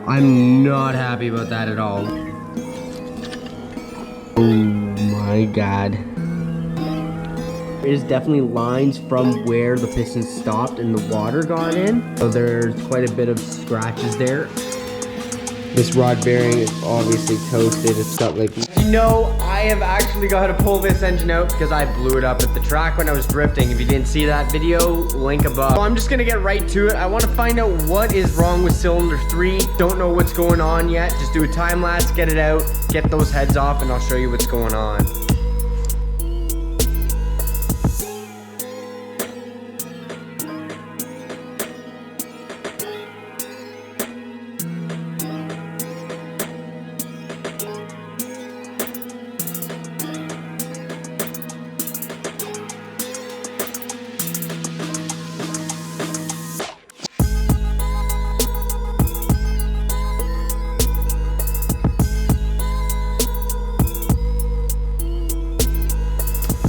I'm not happy about that at all. Oh my god. There's definitely lines from where the piston stopped and the water got in. So there's quite a bit of scratches there. This rod bearing is obviously toasted. It's got like, you know, I have actually got to pull this engine out because I blew it up at the track when I was drifting. If you didn't see that video, link above. So I'm just gonna get right to it. I want to find out what is wrong with cylinder 3. Don't know what's going on yet. Just do a time lapse, get it out, get those heads off, and I'll show you what's going on.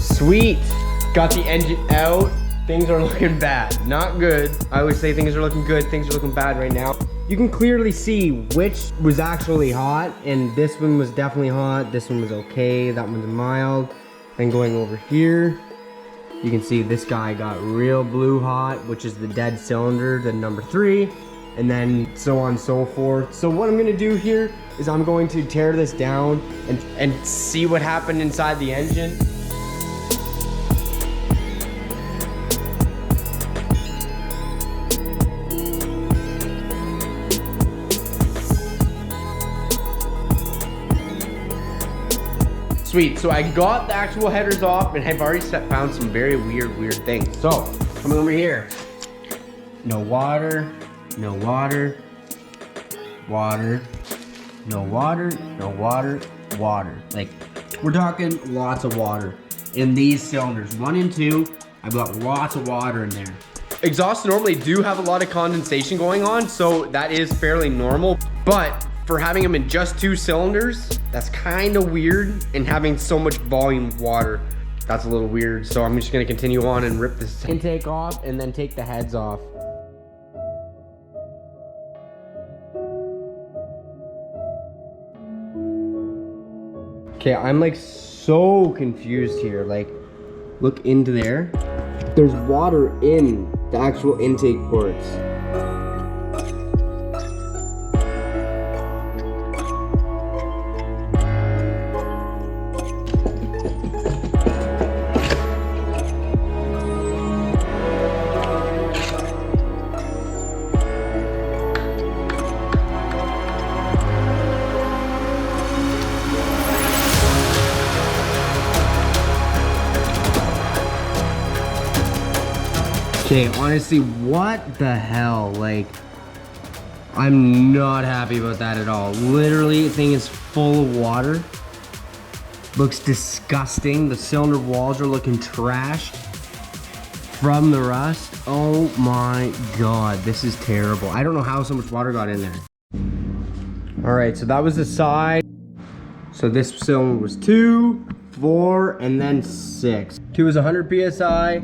Sweet, got the engine out. Things are looking bad, not good. I always say things are looking good, things are looking bad right now. You can clearly see which was actually hot, and this one was definitely hot. This one was okay, that one's mild. Then going over here, you can see this guy got real blue hot, which is the dead cylinder, the number 3, and then so on and so forth. So what I'm gonna do here is I'm going to tear this down and see what happened inside the engine. Sweet, so I got the actual headers off and I've already found some very weird things. So, coming over here. No water, no water, water, no water, no water, water. Like, we're talking lots of water in these cylinders. 1 and 2, I've got lots of water in there. Exhausts normally do have a lot of condensation going on, so that is fairly normal, but for having them in just 2 cylinders, that's kind of weird, and having so much volume of water, that's a little weird. So I'm just gonna continue on and rip this intake off and then take the heads off. Okay, I'm like so confused here. Like, look into there. There's water in the actual intake ports. Okay, honestly, what the hell? Like, I'm not happy about that at all. Literally, the thing is full of water. Looks disgusting. The cylinder walls are looking trashed from the rust. Oh my god, this is terrible. I don't know how so much water got in there. All right, so that was the side. So this cylinder was 2, 4, and then 6. 2 was 100 PSI.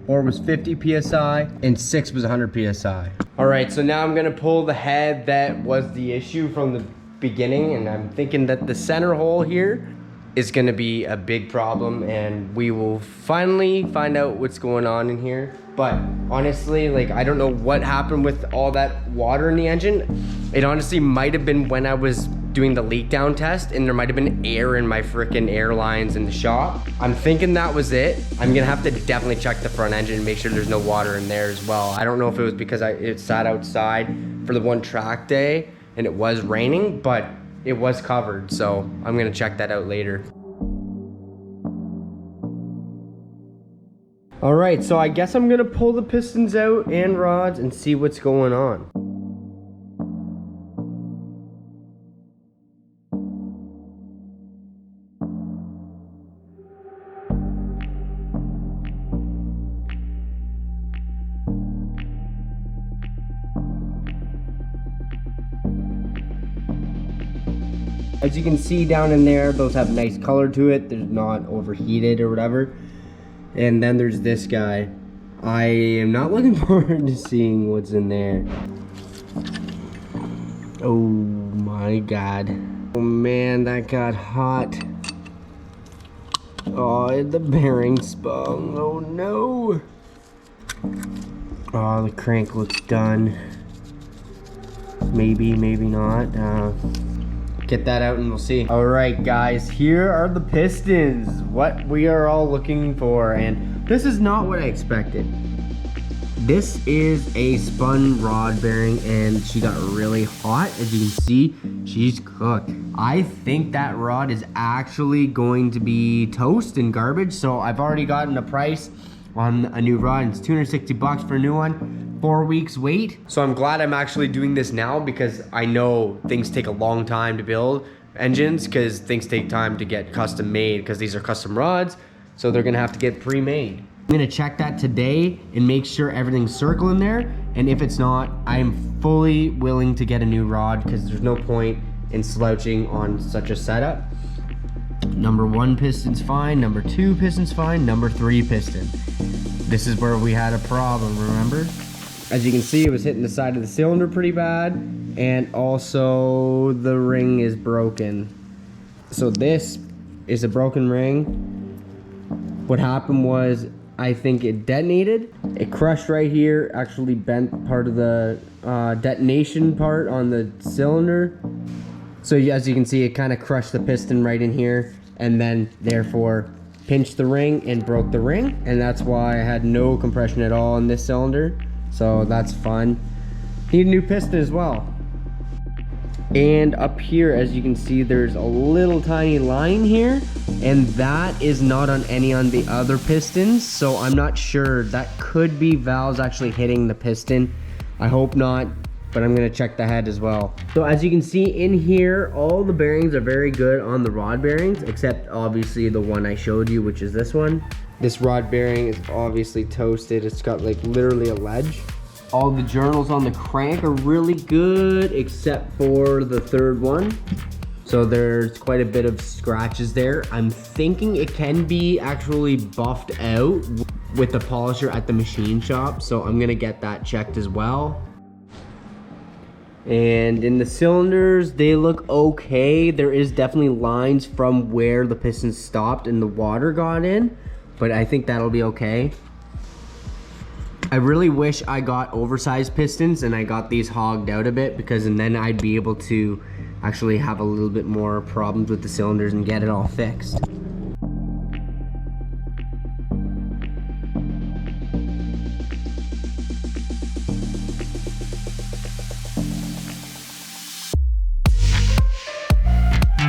4 was 50 PSI, and 6 was 100 PSI. All right, so now I'm gonna pull the head that was the issue from the beginning, and I'm thinking that the center hole here is gonna be a big problem, and we will finally find out what's going on in here. But honestly, like, I don't know what happened with all that water in the engine. It honestly might have been when I was doing the leak down test, and there might have been air in my freaking air lines in the shop. I'm thinking that was it. I'm gonna have to definitely check the front engine and make sure there's no water in there as well. I don't know if it was because it sat outside for the one track day and it was raining, but it was covered, so I'm gonna check that out later. All right, so I guess I'm gonna pull the pistons out and rods and see what's going on. As you can see down in there, those have nice color to it. They're not overheated or whatever. And then there's this guy. I am not looking forward to seeing what's in there. Oh my God. Oh man, that got hot. Oh, the bearing spun. Oh no. Oh, the crank looks done. Maybe, maybe not. Get that out and we'll see. All right, guys, here are the pistons. What we are all looking for, and this is not what I expected. This is a spun rod bearing, and she got really hot. As you can see, she's cooked. I think that rod is actually going to be toast and garbage, so I've already gotten a price on a new rod. It's 260 bucks for a new one, 4 weeks wait. So I'm glad I'm actually doing this now, because I know things take a long time to build engines, because things take time to get custom made, because these are custom rods, so they're gonna have to get pre-made. I'm gonna check that today and make sure everything's circling there, and if it's not, I'm fully willing to get a new rod, because there's no point in slouching on such a setup. Number 1 piston's fine, number 2 piston's fine, number 3 piston. This is where we had a problem, remember? As you can see, it was hitting the side of the cylinder pretty bad, and also the ring is broken. So this is a broken ring. What happened was, I think it detonated. It crushed right here, actually bent part of the detonation part on the cylinder. So as you can see, it kind of crushed the piston right in here, and then therefore pinched the ring and broke the ring, and that's why I had no compression at all in this cylinder. So that's fun. Need a new piston as well. And up here, as you can see, there's a little tiny line here, and that is not on any on the other pistons, so I'm not sure. That could be valves actually hitting the piston. I hope not, but I'm gonna check the head as well. So as you can see in here, all the bearings are very good on the rod bearings, except obviously the one I showed you, which is this one. This rod bearing is obviously toasted. It's got like literally a ledge. All the journals on the crank are really good, except for the third one. So there's quite a bit of scratches there. I'm thinking it can be actually buffed out with the polisher at the machine shop, so I'm gonna get that checked as well. And in the cylinders, they look okay. There is definitely lines from where the piston stopped and the water got in, but I think that'll be okay. I really wish I got oversized pistons and I got these hogged out a bit, because and then I'd be able to actually have a little bit more problems with the cylinders and get it all fixed.